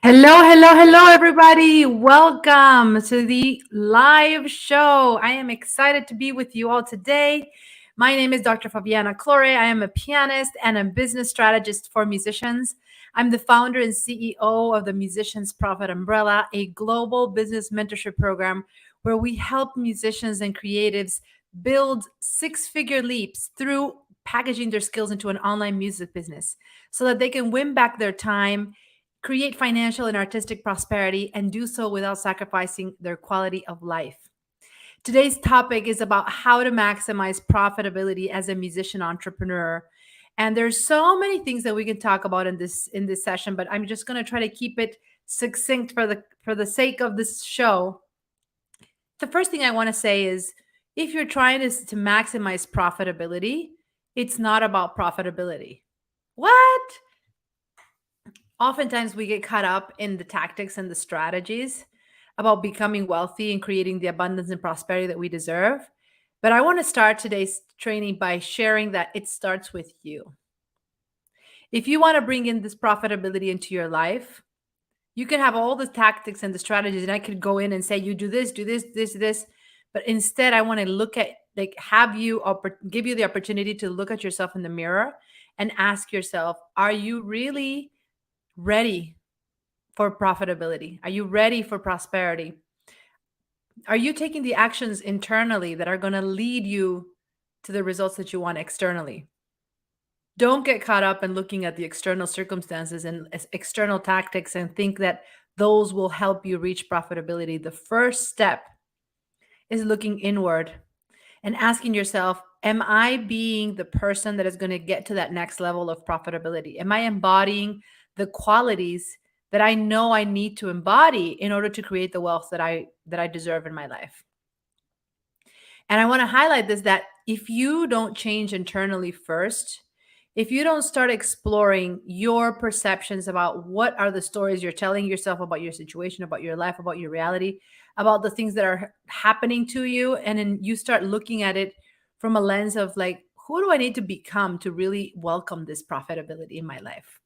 Hello, hello, hello, everybody. Welcome to the live show. I am excited to be with you all today. My name is Dr. Fabiana Claure. I am a pianist and a business strategist for musicians. I'm the founder and CEO of the Musicians Profit Umbrella, a global business mentorship program where we help musicians and creatives build six-figure leaps through packaging their skills into an online music business so that they can win back their time, create financial and artistic prosperity, and do so without sacrificing their quality of life. Today's topic is about how to maximize profitability as a musician entrepreneur. And there's so many things that we can talk about in this session, but I'm just going to try to keep it succinct for the sake of this show. The first thing I want to say is if you're trying to maximize profitability, it's not about profitability. What? Oftentimes we get caught up in the tactics and the strategies about becoming wealthy and creating the abundance and prosperity that we deserve. But I want to start today's training by sharing that it starts with you. If you want to bring in this profitability into your life, you can have all the tactics and the strategies, and I could go in and say, you do this, this. But instead, I want to look at, give you the opportunity to look at yourself in the mirror and ask yourself, are you really ready for profitability? Are you ready for prosperity? Are you taking the actions internally that are going to lead you to the results that you want externally? Don't get caught up in looking at the external circumstances and external tactics and think that those will help you reach profitability. The first step is looking inward and asking yourself, am I being the person that is going to get to that next level of profitability? Am I embodying the qualities that I know I need to embody in order to create the wealth that I deserve in my life? And I want to highlight this, that if you don't change internally first, if you don't start exploring your perceptions about what are the stories you're telling yourself about your situation, about your life, about your reality, about the things that are happening to you, and then you start looking at it from a lens of like, who do I need to become to really welcome this profitability in my life?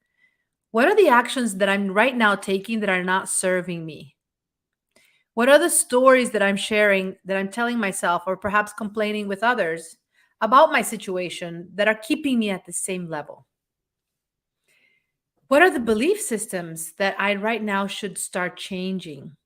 What are the actions that I'm right now taking that are not serving me? What are the stories that I'm sharing, that I'm telling myself, or perhaps complaining with others about my situation that are keeping me at the same level? What are the belief systems that I right now should start changing?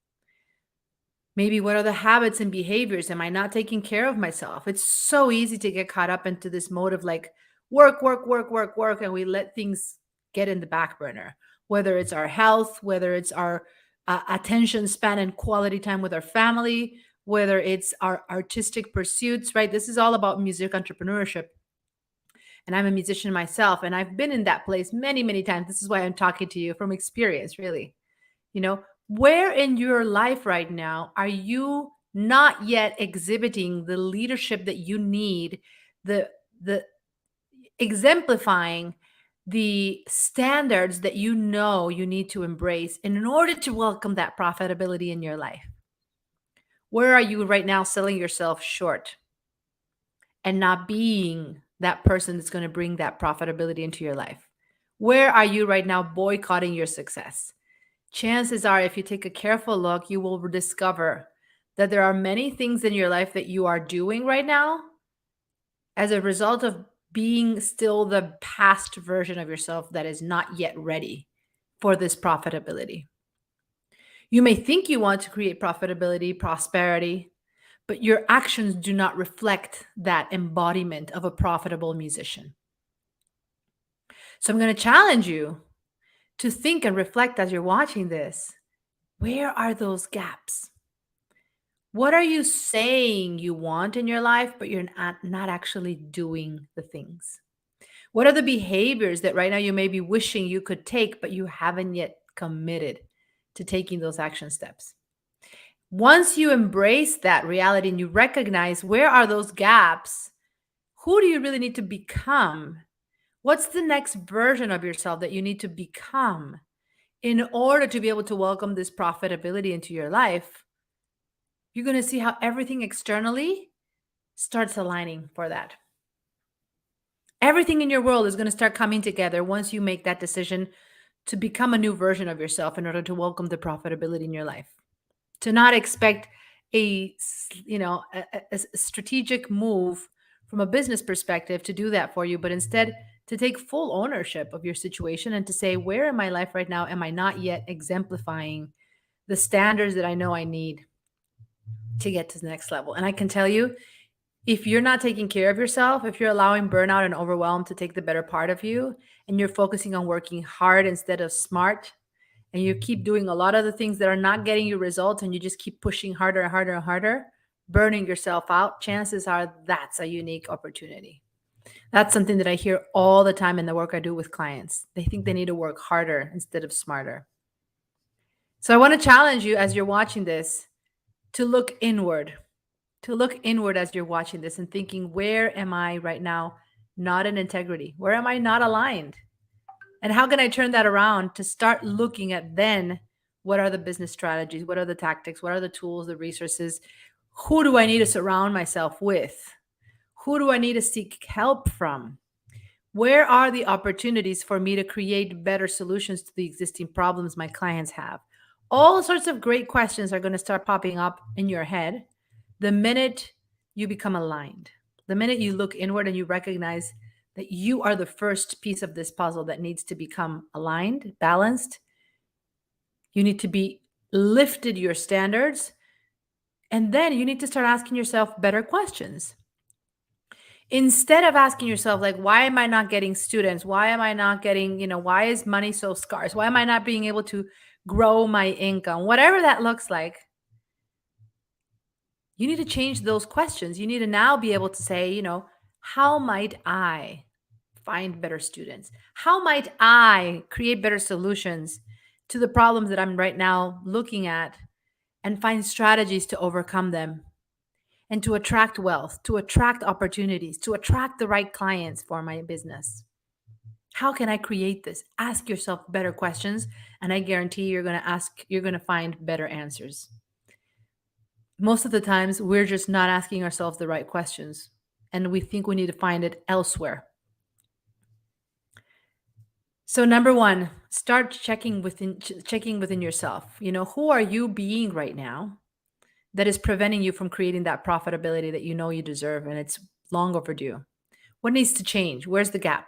Maybe what are the habits and behaviors? Am I not taking care of myself? It's so easy to get caught up into this mode of like work, work, work, work, work, and we let things get in the back burner, whether it's our health, whether it's our attention span and quality time with our family, whether it's our artistic pursuits, right? This is all about music entrepreneurship. And I'm a musician myself, and I've been in that place many, many times. This is why I'm talking to you from experience, really. Where in your life right now are you not yet exhibiting the leadership that you need, the exemplifying the standards that you know you need to embrace in order to welcome that profitability in your life? Where are you right now selling yourself short and not being that person that's going to bring that profitability into your life? Where are you right now boycotting your success? Chances are, if you take a careful look, you will discover that there are many things in your life that you are doing right now as a result of being still the past version of yourself that is not yet ready for this profitability. You may think you want to create profitability, prosperity, but your actions do not reflect that embodiment of a profitable musician. So I'm going to challenge you to think and reflect as you're watching this. Where are those gaps? What are you saying you want in your life, but you're not actually doing the things? What are the behaviors that right now you may be wishing you could take, but you haven't yet committed to taking those action steps? Once you embrace that reality and you recognize where are those gaps, who do you really need to become? What's the next version of yourself that you need to become in order to be able to welcome this profitability into your life? You're going to see how everything externally starts aligning for that. Everything in your world is going to start coming together once you make that decision to become a new version of yourself in order to welcome the profitability in your life. To not expect a strategic move from a business perspective to do that for you, but instead to take full ownership of your situation and to say, where in my life right now am I not yet exemplifying the standards that I know I need to get to the next level? And I can tell you, if you're not taking care of yourself, if you're allowing burnout and overwhelm to take the better part of you, and you're focusing on working hard instead of smart, and you keep doing a lot of the things that are not getting you results, and you just keep pushing harder and harder and harder, burning yourself out, chances are that's a unique opportunity. That's something that I hear all the time in the work I do with clients. They think they need to work harder instead of smarter. So I want to challenge you as you're watching this to look inward, as you're watching this and thinking, where am I right now not in integrity? Where am I not aligned? And how can I turn that around to start looking at then what are the business strategies? What are the tactics? What are the tools, the resources? Who do I need to surround myself with? Who do I need to seek help from? Where are the opportunities for me to create better solutions to the existing problems my clients have? All sorts of great questions are going to start popping up in your head the minute you become aligned, the minute you look inward and you recognize that you are the first piece of this puzzle that needs to become aligned, balanced. You need to be lifted your standards. And then you need to start asking yourself better questions. Instead of asking yourself, like, why am I not getting students? Why am I not getting, why is money so scarce? Why am I not being able to grow my income? Whatever that looks like, you need to change those questions. You need to now be able to say, how might I find better students? How might I create better solutions to the problems that I'm right now looking at and find strategies to overcome them and to attract wealth, to attract opportunities, to attract the right clients for my business? How can I create this? Ask yourself better questions, and I guarantee you're going to find better answers. Most of the times, we're just not asking ourselves the right questions, and we think we need to find it elsewhere. So number one, start checking within yourself. Who are you being right now that is preventing you from creating that profitability that you know you deserve, and it's long overdue? What needs to change? Where's the gap?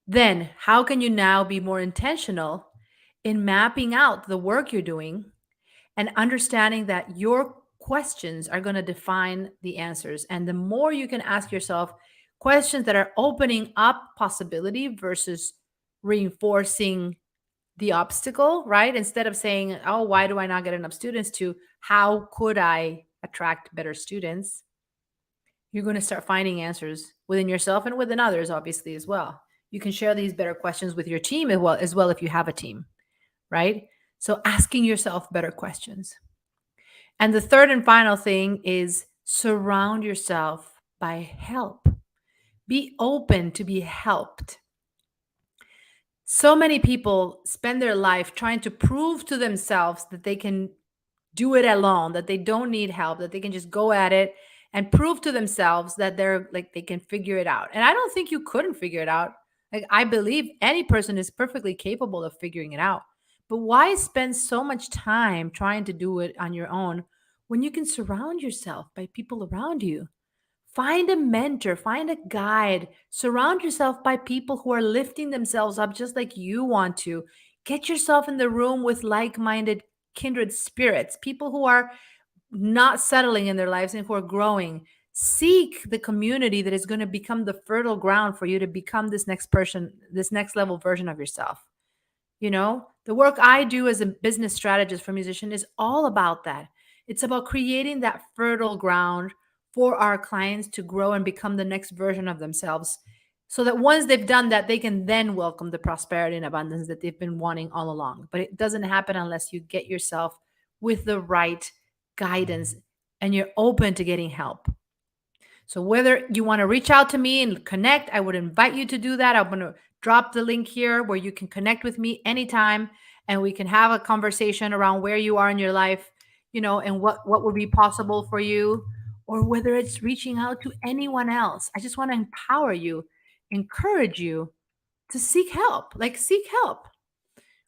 Then, how can you now be more intentional in mapping out the work you're doing and understanding that your questions are going to define the answers? And the more you can ask yourself questions that are opening up possibility versus reinforcing the obstacle, right? Instead of saying, oh, why do I not get enough students, to how could I attract better students? You're going to start finding answers within yourself and within others, obviously, as well. You can share these better questions with your team as well if you have a team, right? So asking yourself better questions. And the third and final thing is surround yourself by help. Be open to be helped. So many people spend their life trying to prove to themselves that they can do it alone, that they don't need help, that they can just go at it and prove to themselves that they can figure it out. And I don't think you couldn't figure it out. Like, I believe any person is perfectly capable of figuring it out. But why spend so much time trying to do it on your own when you can surround yourself by people around you? Find a mentor, find a guide, surround yourself by people who are lifting themselves up just like you want to. Get yourself in the room with like minded, kindred spirits, people who are not settling in their lives and who are growing. Seek the community that is going to become the fertile ground for you to become this next person, this next level version of yourself. The work I do as a business strategist for musician is all about that. It's about creating that fertile ground for our clients to grow and become the next version of themselves, so that once they've done that, they can then welcome the prosperity and abundance that they've been wanting all along. But it doesn't happen unless you get yourself with the right guidance and you're open to getting help. So whether you want to reach out to me and connect, I would invite you to do that. I'm going to drop the link here where you can connect with me anytime, and we can have a conversation around where you are in your life, and what would be possible for you, or whether it's reaching out to anyone else. I just want to empower you, encourage you to seek help. Like, seek help.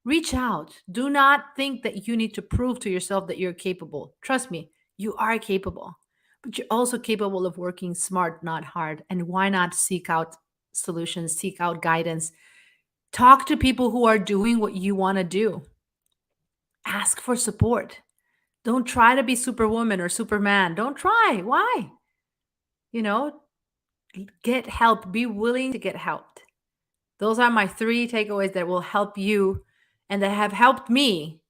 Reach out. Do not think that you need to prove to yourself that you're capable. Trust me, you are capable, but you're also capable of working smart, not hard. And why not seek out solutions, seek out guidance? Talk to people who are doing what you want to do. Ask for support. Don't try to be Superwoman or Superman. Don't try. Why? You know, get help. Be willing to get helped. Those are my three takeaways that will help you and that have helped me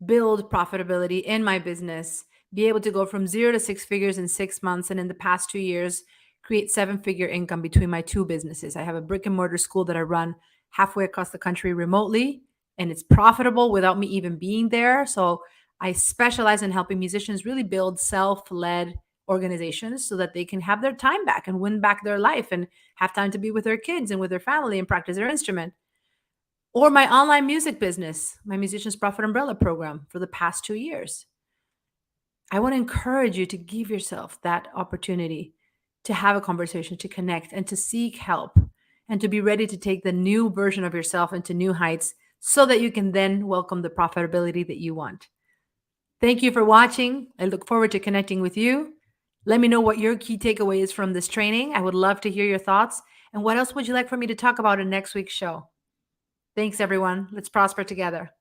build profitability in my business, be able to go from 0 to 6 figures in 6 months. And in the past 2 years, create 7 figure income between my two businesses. I have a brick and mortar school that I run halfway across the country remotely, and it's profitable without me even being there. So I specialize in helping musicians really build self-led organizations so that they can have their time back and win back their life and have time to be with their kids and with their family and practice their instrument. Or my online music business, my Musicians Profit Umbrella program for the past 2 years. I want to encourage you to give yourself that opportunity to have a conversation, to connect, and to seek help, and to be ready to take the new version of yourself into new heights so that you can then welcome the profitability that you want. Thank you for watching. I look forward to connecting with you. Let me know what your key takeaway is from this training. I would love to hear your thoughts. And what else would you like for me to talk about in next week's show? Thanks, everyone. Let's prosper together.